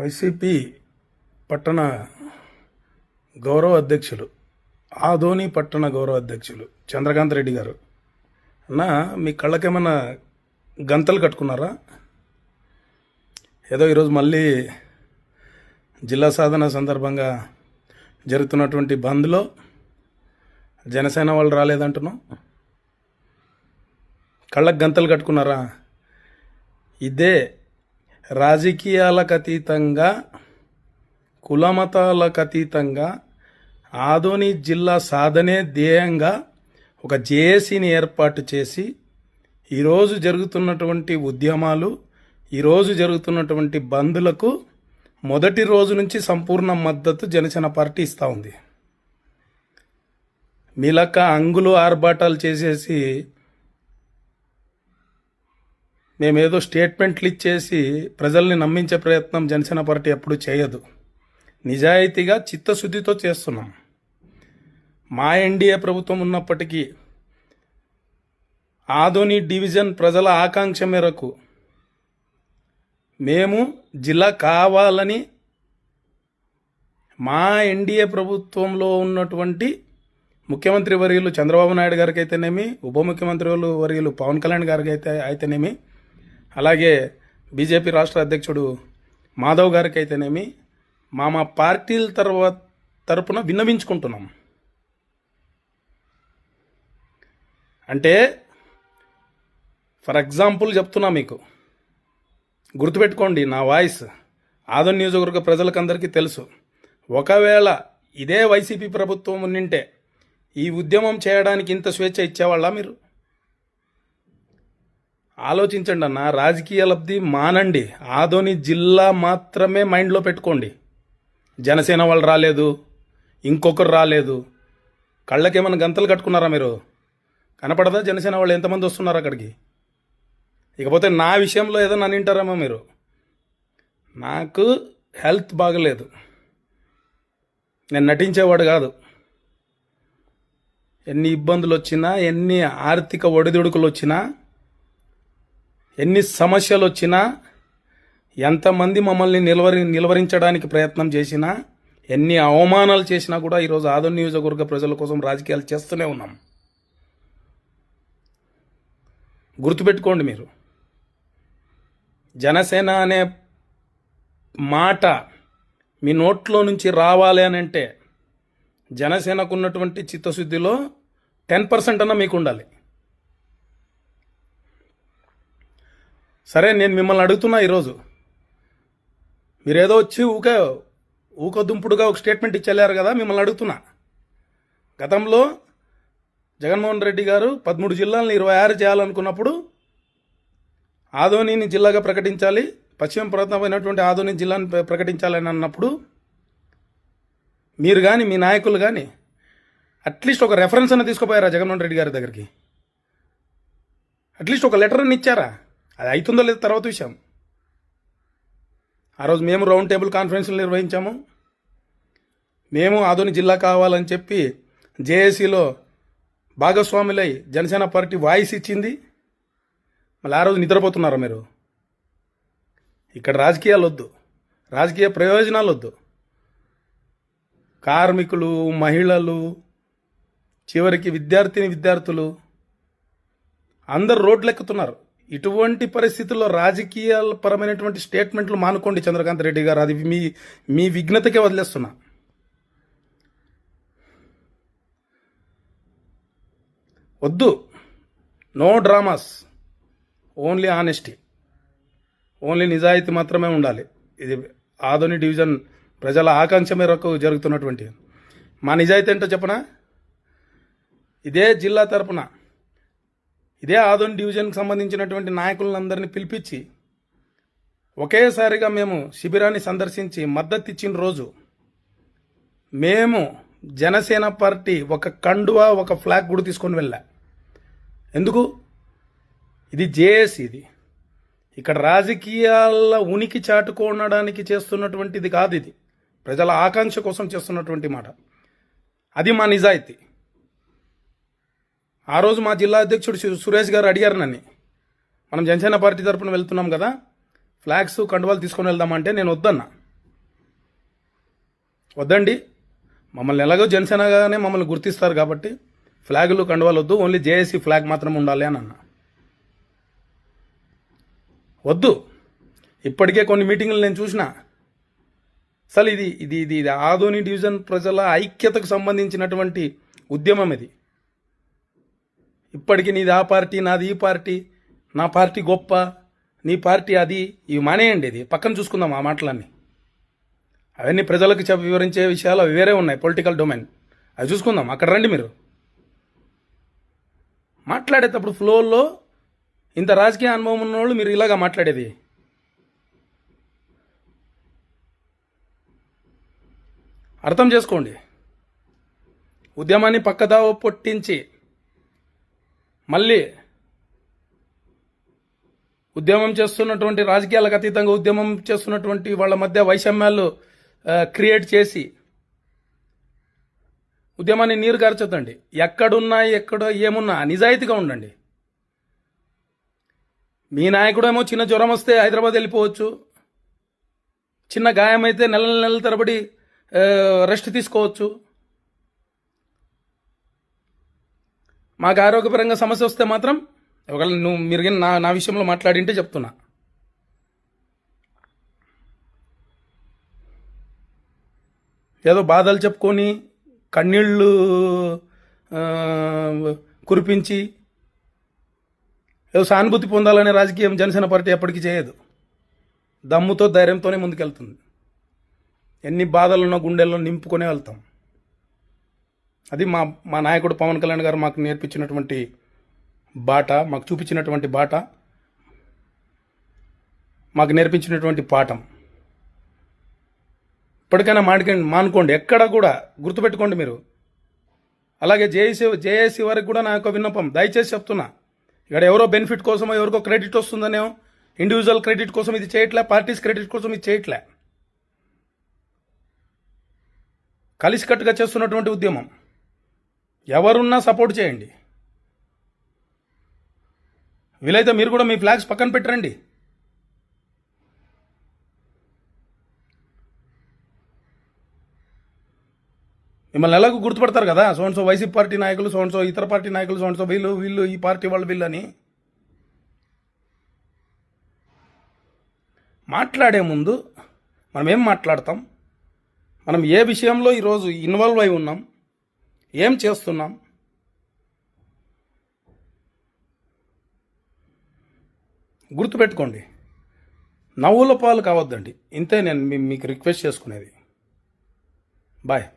YCP పట్టణ గౌరవ అధ్యక్షులు ఆదోని పట్టణ గౌరవ అధ్యక్షులు చంద్రకాంత్ రెడ్డి గారు అన్న మీ కళ్ళకేమన్నా గంతలు కట్టుకున్నారా? ఏదో ఈరోజు మళ్ళీ జిల్లా సాధన సందర్భంగా జరుగుతున్నటువంటి బంద్లో జనసేన వాళ్ళు రాలేదంటున్నాం. కళ్ళకు గంతలు కట్టుకున్నారా? ఇదే రాజకీయాలకు అతీతంగా కులమతాలకు అతీతంగా ఆదోని జిల్లా సాధనే ధ్యేయంగా ఒక జేఏసీని ఏర్పాటు చేసి ఈరోజు జరుగుతున్నటువంటి ఉద్యమాలు, ఈరోజు జరుగుతున్నటువంటి బంద్లకు మొదటి రోజు నుంచి సంపూర్ణ మద్దతు జనసేన పార్టీ ఇస్తూ ఉంది. మీలక్క అంగులు ఆర్భాటాలు చేసేసి మేమేదో స్టేట్మెంట్లు ఇచ్చేసి ప్రజల్ని నమ్మించే ప్రయత్నం జనసేన పార్టీ ఎప్పుడు చేయదు. నిజాయితీగా చిత్తశుద్ధితో చేస్తున్నాం. మా ఎన్డీఏ ప్రభుత్వం ఉన్నప్పటికీ ఆదోని డివిజన్ ప్రజల ఆకాంక్ష మేరకు మేము జిల్లా కావాలని మా ఎన్డీఏ ప్రభుత్వంలో ఉన్నటువంటి ముఖ్యమంత్రి వర్యులు చంద్రబాబు నాయుడు గారికి అయితేనేమి, ఉప ముఖ్యమంత్రి వర్యులు పవన్ కళ్యాణ్ గారికి అయితేనేమి, అలాగే బీజేపీ రాష్ట్ర అధ్యక్షుడు మాధవ్ గారికి అయితేనేమి మా పార్టీల తరపున విన్నవించుకుంటున్నాం. అంటే ఫర్ ఎగ్జాంపుల్ చెప్తున్నా, మీకు గుర్తుపెట్టుకోండి, నా వాయిస్ ఆదోని నియోజకవర్గ ప్రజలకందరికీ తెలుసు. ఒకవేళ ఇదే వైసీపీ ప్రభుత్వం ఉండింటే ఈ ఉద్యమం చేయడానికి ఇంత స్వేచ్ఛ ఇచ్చేవాళ్ళ? మీరు ఆలోచించండి అన్న. రాజకీయ లబ్ధి మానండి. ఆదోని జిల్లా మాత్రమే మైండ్లో పెట్టుకోండి. జనసేన వాళ్ళు రాలేదు, ఇంకొకరు రాలేదు. కళ్ళకేమైనా గంతలు కట్టుకున్నారా మీరు? కనపడదా జనసేన వాళ్ళు ఎంతమంది వస్తున్నారు అక్కడికి? ఇకపోతే నా విషయంలో ఏదైనా అనింటారేమో మీరు. నాకు హెల్త్ బాగలేదు, నేను నటించేవాడు కాదు. ఎన్ని ఇబ్బందులు వచ్చినా, ఎన్ని ఆర్థిక ఒడిదుడుకులు వచ్చినా, ఎన్ని సమస్యలు వచ్చినా, ఎంతమంది మమ్మల్ని నిలవరించడానికి ప్రయత్నం చేసినా, ఎన్ని అవమానాలు చేసినా కూడా ఈరోజు ఆదోని నియోజకవర్గ ప్రజల కోసం రాజకీయాలు చేస్తూనే ఉన్నాం. గుర్తుపెట్టుకోండి మీరు. జనసేన అనే మాట మీ నోట్లో నుంచి రావాలి అని అంటే జనసేనకు ఉన్నటువంటి చిత్తశుద్ధిలో 10% అన్నా మీకు ఉండాలి. సరే, నేను మిమ్మల్ని అడుగుతున్నా ఈరోజు. మీరేదో వచ్చి ఊకదుంపుడుగా ఒక స్టేట్మెంట్ ఇచ్చేలేరు కదా, మిమ్మల్ని అడుగుతున్నా. గతంలో జగన్మోహన్ రెడ్డి గారు 13 జిల్లాలను 26 చేయాలనుకున్నప్పుడు ఆదోనిని జిల్లాగా ప్రకటించాలి, పశ్చిమ ప్రాంతమైనటువంటి ఆదోని జిల్లాని ప్రకటించాలని అన్నప్పుడు మీరు కానీ మీ నాయకులు కానీ అట్లీస్ట్ ఒక రెఫరెన్స్ అన్న తీసుకుపోయారా జగన్మోహన్ రెడ్డి గారి దగ్గరికి? అట్లీస్ట్ ఒక లెటర్ అని ఇచ్చారా? అది అవుతుందో లేదో తర్వాత విషయం. ఆ రోజు మేము రౌండ్ టేబుల్ కాన్ఫరెన్స్లు నిర్వహించాము. మేము ఆదోని జిల్లా కావాలని చెప్పి జేఏసీలో భాగస్వాములై జనసేన పార్టీ వాయిస్ ఇచ్చింది. మళ్ళీ ఆ రోజు నిద్రపోతున్నారా మీరు? ఇక్కడ రాజకీయాలు వద్దు, రాజకీయ ప్రయోజనాలు వద్దు. కార్మికులు, మహిళలు, చివరికి విద్యార్థులు అందరు రోడ్లు ఎక్కుతున్నారు. ఇటువంటి పరిస్థితుల్లో రాజకీయాల పరమైనటువంటి స్టేట్మెంట్లు మానుకోండి చంద్రకాంత్ రెడ్డి గారు. అది మీ విఘ్నతకే వదిలేస్తున్నా. వద్దు, no dramas, only honesty, only నిజాయితీ మాత్రమే ఉండాలి. ఇది ఆదోని డివిజన్ ప్రజల ఆకాంక్ష మేరకు జరుగుతున్నటువంటి మా నిజాయితీ ఏంటో చెప్పనా? ఇదే జిల్లా తరపున ఇదే ఆదోని డివిజన్కి సంబంధించినటువంటి నాయకులందరినీ పిలిపించి ఒకేసారిగా మేము శిబిరాన్ని సందర్శించి మద్దతు ఇచ్చిన రోజు మేము జనసేన పార్టీ ఒక కండువా, ఒక ఫ్లాగ్ కూడా తీసుకొని వెళ్ళా. ఎందుకు? ఇది జేఏసీ. ఇది ఇక్కడ రాజకీయాల ఉనికి చాటుకోనడానికి చేస్తున్నటువంటిది కాదు. ఇది ప్రజల ఆకాంక్ష కోసం చేస్తున్నటువంటి మాట. అది మా నిజాయితీ. ఆ రోజు మా జిల్లా అధ్యక్షుడు సురేష్ గారు అడిగారు నన్ను, మనం జనసేన పార్టీ తరపున వెళ్తున్నాం కదా, ఫ్లాగ్స్ కండువాలు తీసుకొని వెళ్దామంటే నేను వద్దన్నా. వద్దండి, మమ్మల్ని ఎలాగో జనసేనగానే మమ్మల్ని గుర్తిస్తారు కాబట్టి ఫ్లాగులు కండువాలు వద్దు, ఓన్లీ జేఏసీ ఫ్లాగ్ మాత్రం ఉండాలి అని అన్నా. వద్దు. ఇప్పటికే కొన్ని మీటింగులు నేను చూసిన. అసలు ఇది ఇది ఇది ఇది ఆదోని డివిజన్ ప్రజల ఐక్యతకు సంబంధించినటువంటి ఉద్యమం ఇది. ఇప్పటికీ నీది ఆ పార్టీ, నాది ఈ పార్టీ, నా పార్టీ గొప్ప, నీ పార్టీ అది, ఇవి మానేయండి. ఇది పక్కన చూసుకుందాం ఆ మాటలన్నీ. అవన్నీ ప్రజలకు వివరించే విషయాలు అవి వేరే ఉన్నాయి, పొలిటికల్ డొమైన్. అవి చూసుకుందాం. అక్కడ రండి. మీరు మాట్లాడేటప్పుడు ఫ్లోలో ఇంత రాజకీయ అనుభవం ఉన్న వాళ్ళు మీరు ఇలాగా మాట్లాడేది. అర్థం చేసుకోండి. ఉద్యమాన్ని పక్కదావ పొట్టించి మళ్ళీ ఉద్యమం చేస్తున్నటువంటి, రాజకీయాలకు అతీతంగా ఉద్యమం చేస్తున్నటువంటి వాళ్ళ మధ్య వైషమ్యాలు క్రియేట్ చేసి ఉద్యమాన్ని నీరు గార్చొద్దండి. ఎక్కడున్నా ఎక్కడ ఏమున్నా నిజాయితీగా ఉండండి. మీ నాయకుడేమో చిన్న జ్వరం వస్తే హైదరాబాద్ వెళ్ళిపోవచ్చు, చిన్న గాయం అయితే నెలల తరబడి రెస్ట్ తీసుకోవచ్చు. మాకు ఆరోగ్యపరంగా సమస్య వస్తే మాత్రం ఒకవేళ మీరు నా విషయంలో మాట్లాడింటే చెప్తున్నా, ఏదో బాధలు చెప్పుకొని కన్నీళ్ళు కురిపించి ఏదో సానుభూతి పొందాలనే రాజకీయం జనసేన పార్టీ ఎప్పటికీ చేయదు. దమ్ముతో ధైర్యంతోనే ముందుకెళ్తుంది. ఎన్ని బాధలున్నా గుండెల్లో నింపుకొనే వెళ్తాం. అది మా నాయకుడు పవన్ కళ్యాణ్ గారు మాకు నేర్పించినటువంటి బాట, మాకు చూపించినటువంటి బాట, మాకు నేర్పించినటువంటి పాఠం. ఇప్పటికైనా మానుకోండి. ఎక్కడ కూడా గుర్తుపెట్టుకోండి మీరు. అలాగే జేఏసీ వరకు కూడా నా యొక్క విన్నపం, దయచేసి చెప్తున్నా, ఇక్కడ ఎవరో బెనిఫిట్ కోసమో ఎవరికో క్రెడిట్ వస్తుందనేమో ఇండివిజువల్ క్రెడిట్ కోసం ఇది చేయట్లే, పార్టీస్ క్రెడిట్ కోసం ఇది చేయట్లే. కలిసికట్టుగా చేస్తున్నటువంటి ఉద్యమం. ఎవరున్నా సపోర్ట్ చేయండి. వీలైతే మీరు కూడా మీ ఫ్లాగ్స్ పక్కన పెట్టరండి. మిమ్మల్ని ఎలాగో గుర్తుపడతారు కదా, సోన్సో వైసీపీ పార్టీ నాయకులు, సోన్సో ఇతర పార్టీ నాయకులు, సోన్సో వీళ్ళు ఈ పార్టీ వాళ్ళు వీళ్ళని. మాట్లాడే ముందు మనం ఏం మాట్లాడతాం, మనం ఏ విషయంలో ఈరోజు ఇన్వాల్వ్ అయి ఉన్నాం, ఏం చేస్తున్నాం, గుర్తుపెట్టుకోండి. నవ్వుల పాలు కావద్దండి. ఇంతే నేను మీకు రిక్వెస్ట్ చేసుకునేది. బాయ్.